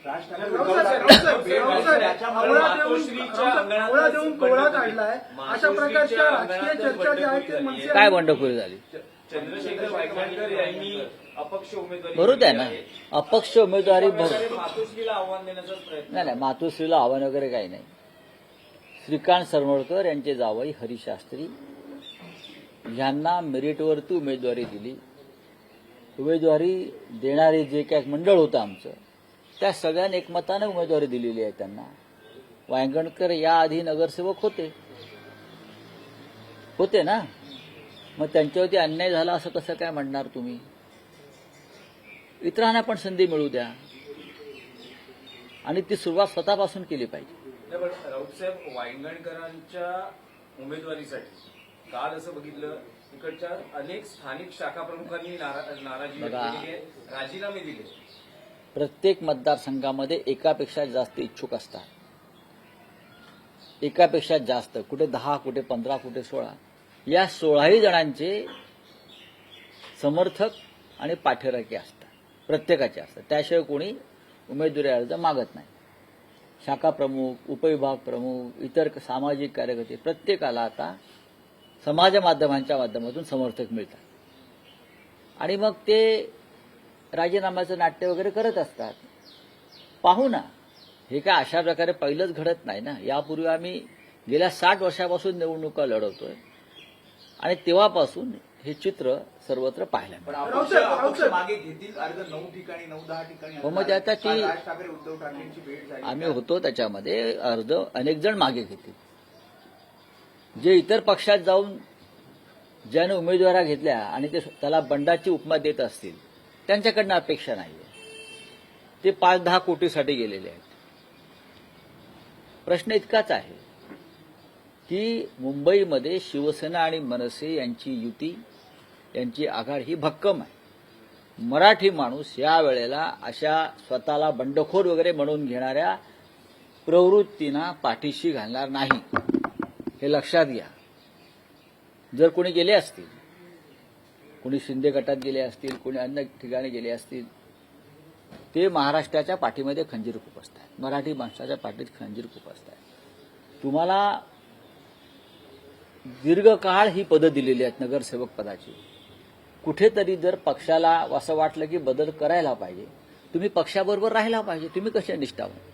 आवळा देऊन कोळा काढलाय अशा प्रकारच्या राजकीय चर्चा ज्या आहेत ते मनसे काय बंडखोरी झाली? चंद्रशेखर वायकणकर यांनी अपक्ष उमेदवारी भरू द्या ना, अपक्ष उमेदवारी भरू. मातोश्रीला आव्हान देण्याचा प्रयत्न. नाही, मातोश्रीला आव्हान वगैरे काही नाही. श्रीकांत सरनोळकर यांचे जावई हरीश शास्त्री यांना मेरिटवरती उमेदवारी दिली. उमेदवारी देणारे जे काही मंडळ होतं आमचं, त्या सगळ्यांनी एकमताने उमेदवारी दिलेली आहे त्यांना. वायंगणकर याआधी नगरसेवक होते ना, मग त्यांच्यावरती अन्याय झाला असं कसं काय म्हणणार तुम्ही? इतरांना पण संधी मिळू द्या आणि ती सुरुवात स्वतःपासून केली पाहिजे. पण राऊतसाहेब, वायंगणकरांच्या उमेदवारीसाठी काल असं बघितलं, इकडच्या अनेक स्थानिक शाखा प्रमुखांनी नाराजी व्यक्त केली आहे, राजीनामे दिले. प्रत्येक मतदारसंघामध्ये एकापेक्षा जास्त इच्छुक असतात. एकापेक्षा जास्त, कुठे 10, कुठे 15, कुठे 16. या 16ही जणांचे समर्थक आणि पाठीराखे असतात, प्रत्येकाचे असतात. त्याशिवाय कोणी उमेदवारी अर्ज मागत नाही. शाखा प्रमुख, उपविभाग प्रमुख, इतर सामाजिक कार्यकर्ते प्रत्येकाला आता समाज माध्यमांच्या माध्यमातून समर्थक मिळतात आणि मग ते राजीनाम्याचं नाट्य वगैरे करत असतात. पाहू ना, हे काय अशा प्रकारे पहिलंच घडत नाही ना. यापूर्वी आम्ही गेल्या 60 वर्षापासून निवडणुका लढवतोय आणि तेव्हापासून हे चित्र सर्वत्र पाहायला मिळतं. अपक्ष मागे घेतील अर्ज 9 ठिकाणी 9-10 ठिकाणी. हो, मग आता ती राज ठाकरे उद्धव ठाकरेंची भेट झाली. आम्ही होतो त्याच्यामध्ये. अर्ज अनेक जण मागे घेतील. जे इतर पक्षात जाऊन ज्याने उमेदवाऱ्या घेतल्या आणि ते त्याला बंडाची उपमा देत असतील त्यांच्याकडनं अपेक्षा नाहीये. ते 5-10 कोटीसाठी गेलेले आहेत. प्रश्न इतकाच आहे की मुंबईमध्ये शिवसेना आणि मनसे यांची युती, यांची आघाडी ही भक्कम आहे. मराठी माणूस या वेळेला अशा स्वतःला बंडखोर वगैरे म्हणून घेणाऱ्या प्रवृत्तींना पाठीशी घालणार नाही, हे लक्षात घ्या. जर कोणी गेले असतील, कोणी शिंदे गटात गेले असतील, कोणी अन्य ठिकाणी गेले असतील, ते महाराष्ट्राच्या पाठीमध्ये खंजीर खुपसतात, मराठी माणसाच्या पाठीत खंजीर खुपसतात. तुम्हाला दीर्घकाळ ही पदं दिलेली आहेत नगरसेवक पदाची. कुठेतरी जर पक्षाला असं वाटलं की बदल करायला पाहिजे, तुम्ही पक्षाबरोबर राहायला पाहिजे. तुम्ही कसे निष्ठावान?